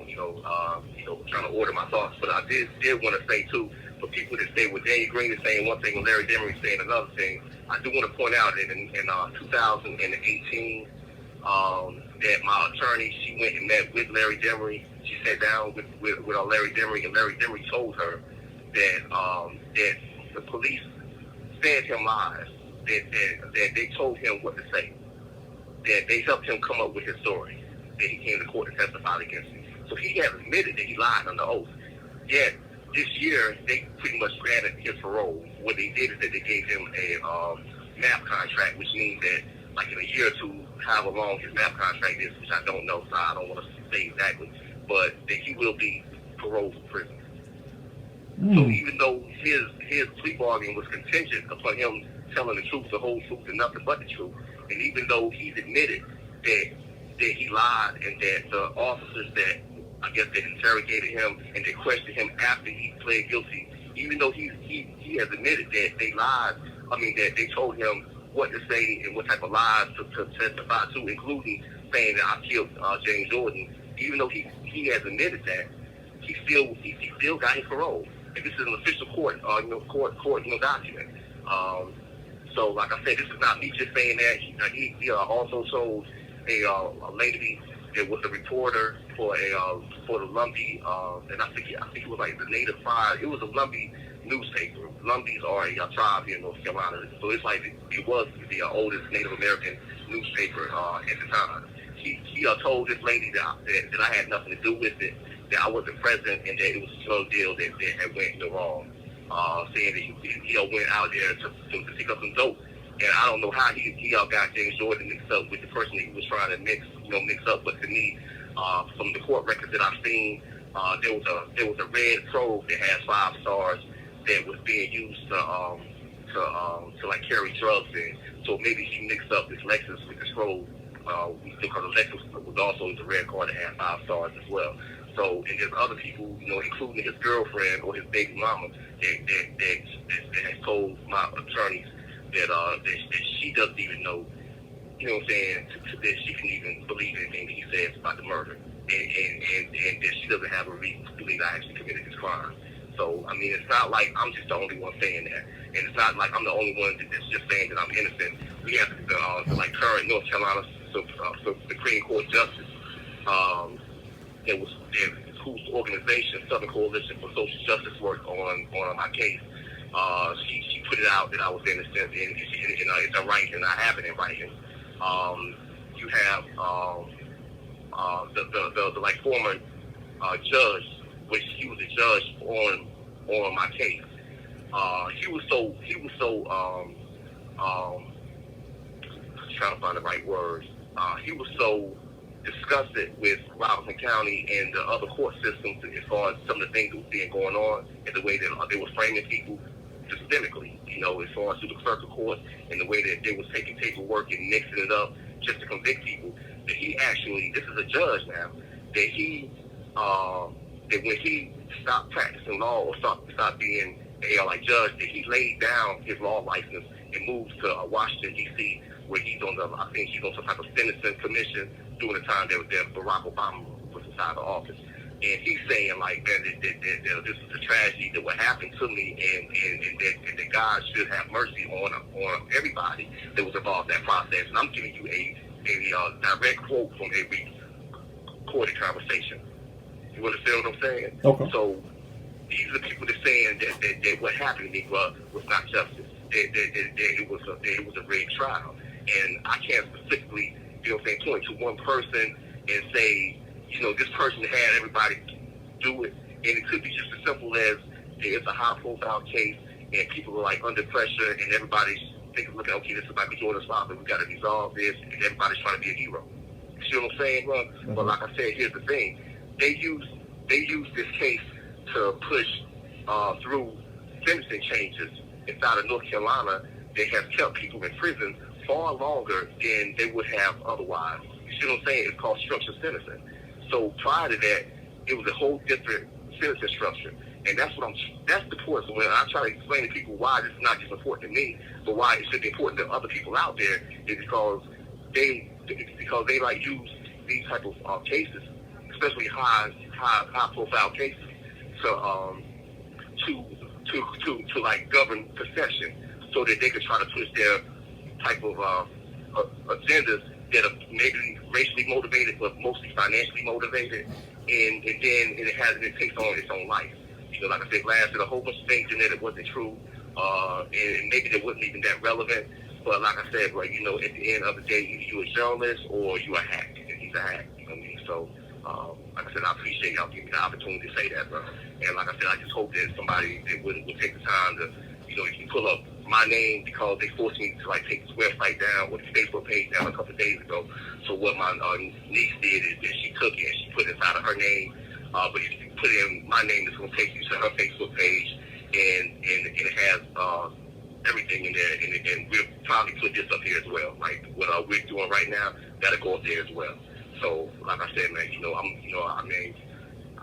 trying to order my thoughts. But I did want to say too, for people that say with Daniel Green is saying one thing and Larry Demery saying another thing, I do want to point out that in 2018, that my attorney, she went and met with Larry Demery. She sat down with Larry Demery, and Larry Demery told her that the police fed him lies, that they told him what to say, that they helped him come up with his story, that he came to court and testified against him. So he has admitted that he lied under oath. Yet this year, they pretty much granted his parole. What they did is that they gave him a MAP contract, which means that, like in a year or two, however long his MAP contract is, which I don't know, so I don't want to say exactly, but that he will be paroled from prison. So even though his plea bargain was contingent upon him telling the truth, the whole truth, and nothing but the truth, and even though he's admitted that he lied and that the officers that, I guess, that interrogated him and they questioned him after he pled guilty, even though he has admitted that they lied, that they told him what to say and what type of lies to testify to, including saying that I killed James Jordan, even though he has admitted that, he still got his parole. And this is an official court document. So, like I said, this is not me just saying that. He also told a lady that was a reporter for the Lumbee, and I think it was like the Native Pride. It was a Lumbee newspaper. Lumbees are a tribe here in North Carolina, so it's like it was the oldest Native American newspaper at the time. He told this lady that I had nothing to do with it, that I wasn't present, and that it was a drug deal that had went wrong. Saying that he went out there to pick up some dope, and I don't know how he got James Jordan mixed up with the person that he was trying to mix up. But to me, from the court records that I've seen, there was a red probe that has 5 stars that was being used to like carry drugs in. So maybe he mixed up this Lexus with this probe, because the Lexus was also the red car that had 5 stars as well. So, and there's other people, including his girlfriend or his baby mama, that has told my attorneys that she doesn't even know, what I'm saying, that she can even believe anything that he says about the murder, and that she doesn't have a reason to believe I actually committed this crime. So, it's not like I'm just the only one saying that, and it's not like I'm the only one that's just saying that I'm innocent. We have the current North Carolina Supreme Court justice, whose organization, Southern Coalition for Social Justice, worked on my case. She put it out that I was innocent, and it's a right, and I have it in writing. You have the former judge, which he was a judge on my case. He was so trying to find the right words. He was so disgusted with Robinson County and the other court systems as far as some of the things that was being going on and the way that they were framing people systemically, as far as through the circuit court and the way that they was taking paperwork and mixing it up just to convict people, that he actually, this is a judge now, that when he stopped practicing law or stopped being a judge, that he laid down his law license and moved to Washington, D.C., where he's on some type of sentencing commission during the time that Barack Obama was inside the office. And he's saying, like, man, that this is a tragedy that would happen to me, and that God should have mercy on everybody that was involved in that process. And I'm giving you a direct quote from a recorded conversation. You understand what I'm saying? Okay. So these are the people that saying that what happened to me was not justice. That it was a rigged trial. And I can't specifically, point to one person and say, this person had everybody do it. And it could be just as simple as it's a high-profile case and people are like under pressure and everybody's looking, okay, this is Micheal Jordan's father, we got to resolve this, and everybody's trying to be a hero. You see what I'm saying, bro? Mm-hmm. But like I said, here's the thing. They use this case to push through sentencing changes inside of North Carolina that have kept people in prison far longer than they would have otherwise. You see what I'm saying? It's called structured sentencing. So prior to that, it was a whole different sentencing structure. And that's the point. So when I try to explain to people why this is not just important to me, but why it should be important to other people out there, is because they like use these type of cases, especially high high profile cases to like govern perception, so that they could try to push their type of agendas that are maybe racially motivated, but mostly financially motivated, and then it takes on its own life. Like I said, Vlad said a whole bunch of things in there that wasn't true, and maybe that wasn't even that relevant. But like I said, bro, at the end of the day, either you a journalist or you a hack, and he's a hack. You know what I mean? So, like I said, I appreciate y'all giving me the opportunity to say that, bro. And like I said, I just hope that somebody that would take the time to, if you pull up my name, because they forced me to like take this website down or this Facebook page down a couple of days ago. So what my niece did is that she took it and she put it inside of her name. But if you put in my name, it's going to take you to her Facebook page, and it has everything in there. And we'll probably put this up here as well. Like what we're doing right now, that'll go up there as well. So like I said, man,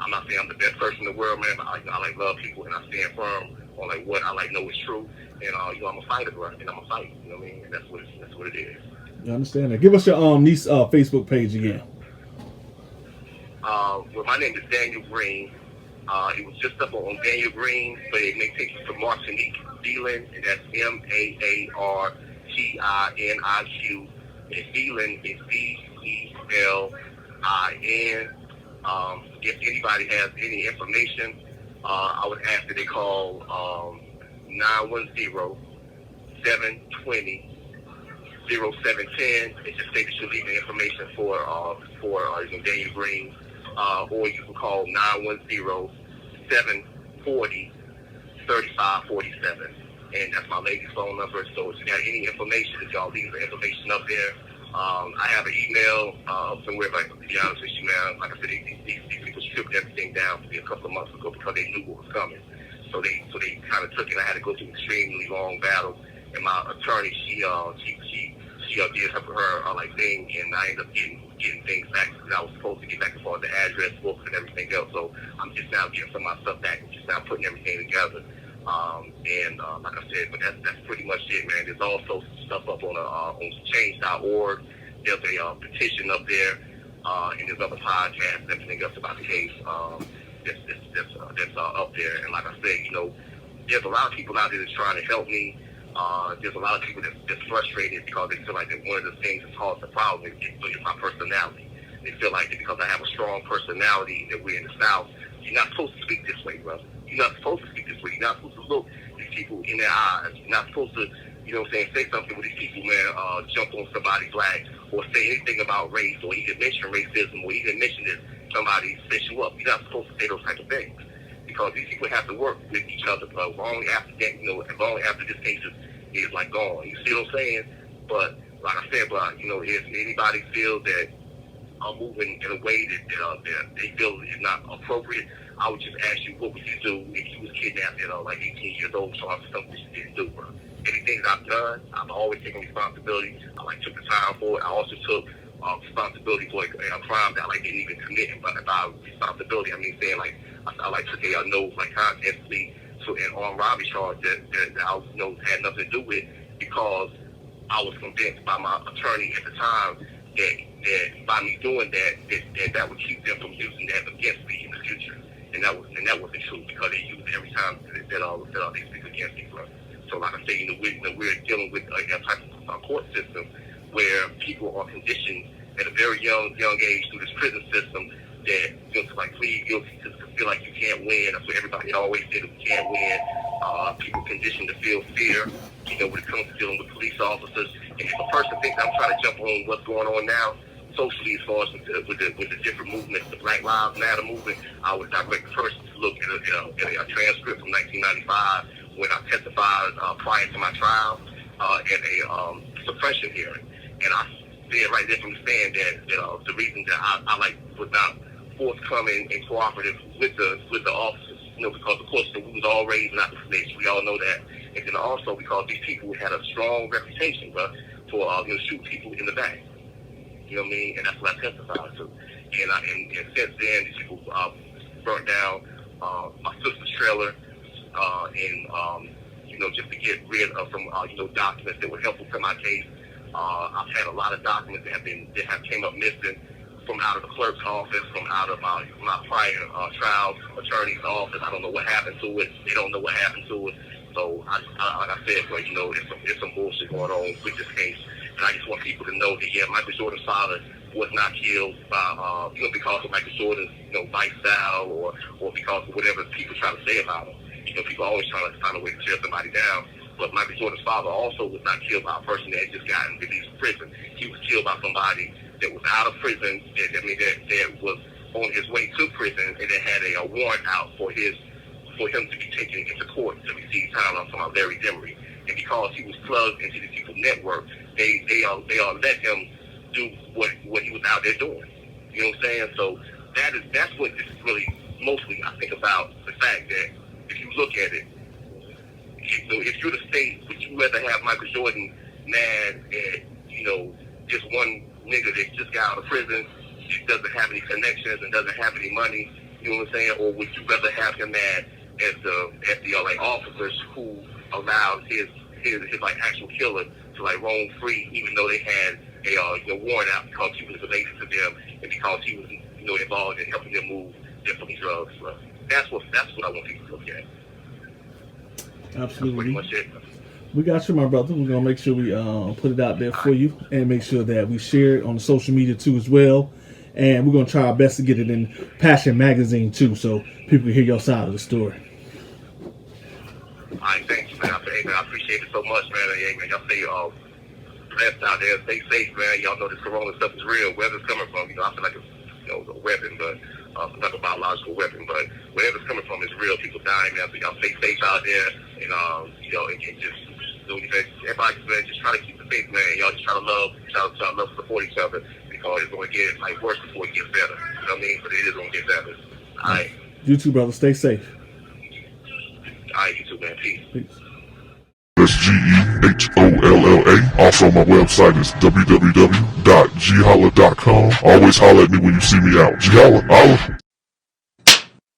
I'm not saying I'm the best person in the world, man, but I like love people, and I stand firm on like what I like know is true. And I'm a fighter, bro, and I'm a fight. You know what I mean? And that's what it is. I understand that. Give us your niece Facebook page again. Well, my name is Daniel Green. It was just up on Daniel Green, but it may take you to Martinique Dealing, and that's MAARTINIQ. And Dealing is DELIN. If anybody has any information, I would ask that they call 910-720-0710. It just say that you're leaving information for Daniel Green, or you can call 910-740-3547. And that's my lady's phone number. So if you got any information, if y'all leave the information up there. I have an email somewhere, but to be honest with you, man, like I said, these people stripped everything down for me a couple of months ago because they knew what was coming. So they kind of took it. I had to go through an extremely long battle, and my attorney, she did her like thing, and I ended up getting things back that I was supposed to get back as far as the address books and everything else. So I'm just now getting some of my stuff back and just now putting everything together. Like I said, but that's pretty much it, man. There's also stuff up on change.org. There's a petition up there, and there's other podcasts and everything else about the case that's up there. And like I said, there's a lot of people out there that's trying to help me. There's a lot of people that's frustrated because they feel like that one of the things that's caused the problem is my personality. They feel like that because I have a strong personality that we're in the South, you're not supposed to speak this way, brother. You're not supposed to speak this way. You're not supposed to look these people in their eyes. You're not supposed to, say something with these people, man, jump on somebody's flag or say anything about race or even mention racism or even mention that somebody set you up. You're not supposed to say those type of things because these people have to work with each other long after that, long after this case is like gone. You see what I'm saying? But like I said, if anybody feels that I'm moving in a way that they feel is not appropriate, I would just ask you, what would you do if you was kidnapped at like 18 years old? So I'm something that you didn't do, bro. Anything that I've done, I've always taken responsibility. I took the time for it. I also took responsibility for a crime that I didn't even commit. But by responsibility, I mean saying I took a no contest plea to an armed robbery charge that I had nothing to do with, because I was convinced by my attorney at the time that by me doing that would keep them from using that against me in the future. And that wasn't true, because they use it every time that they speak against me, bro. So like I say, we're dealing with a type of court system where people are conditioned at a very young age through this prison system that just plead guilty to feel like you can't win. That's what everybody always said, that we can't win. People conditioned to feel fear, when it comes to dealing with police officers. And if a person thinks I'm trying to jump on what's going on now, socially, as far as with the different movements, the Black Lives Matter movement, I would direct the person to look at a transcript from 1995 when I testified prior to my trial at a suppression hearing. And I said right there from the stand that the reason that I was not forthcoming and cooperative with the officers, because of course we was all raised not to snitch. We all know that. And then also because these people had a strong reputation, bro, for shooting people in the back. You know what I mean? And that's what I testified to. And since then, these people burnt down my sister's trailer, just to get rid of some documents that were helpful to my case. I've had a lot of documents that have came up missing. from out of the clerk's office, from out of my prior trial attorney's office. I don't know what happened to it. They don't know what happened to it. So, like I said, but there's some bullshit going on with this case, and I just want people to know that Michael Jordan's father was not killed by because of Michael Jordan's lifestyle or because of whatever people try to say about him. People always trying to find a way to tear somebody down. But Michael Jordan's father also was not killed by a person that had just gotten released from prison. He was killed by somebody that was out of prison. That was on his way to prison, and that had a warrant out for him to be taken into court to receive time. I'm talking about Larry Demery. And because he was plugged into the people network, they let him do what he was out there doing. You know what I'm saying? So that's what this is really mostly, I think, about the fact that if you look at it, if you're the state, would you rather have Michael Jordan mad at just one nigga that just got out of prison, he doesn't have any connections and doesn't have any money? You know what I'm saying? Or would you rather have him mad at the officers who allowed his actual killer to roam free, even though they had a warrant out because he was related to them and because he was involved in helping them move different drugs. So that's what I want people to look at. Absolutely. That's pretty much it. We got you, my brother. We're gonna make sure we put it out there for you, and make sure that we share it on the social media too as well. And we're gonna try our best to get it in Passion Magazine too, so people can hear your side of the story. All right, thank you, man. I appreciate it so much, man. Hey, man, y'all stay blessed out there. Stay safe, man. Y'all know this corona stuff is real. Wherever it's coming from, I feel like it's a weapon, but it's like a biological weapon. But wherever it's coming from, it's real. People dying, man. So y'all stay safe out there, and and just everybody just try to keep the faith, man. Y'all just try to love, support each other, because it's going to get worse before it gets better. You know what I mean? But it is going to get better. All right. You too, brother. Stay safe. All right, you too, man. Peace. That's GEHOLLA. Also, my website is www.gholla.com. Always holler at me when you see me out. Gholla, holla.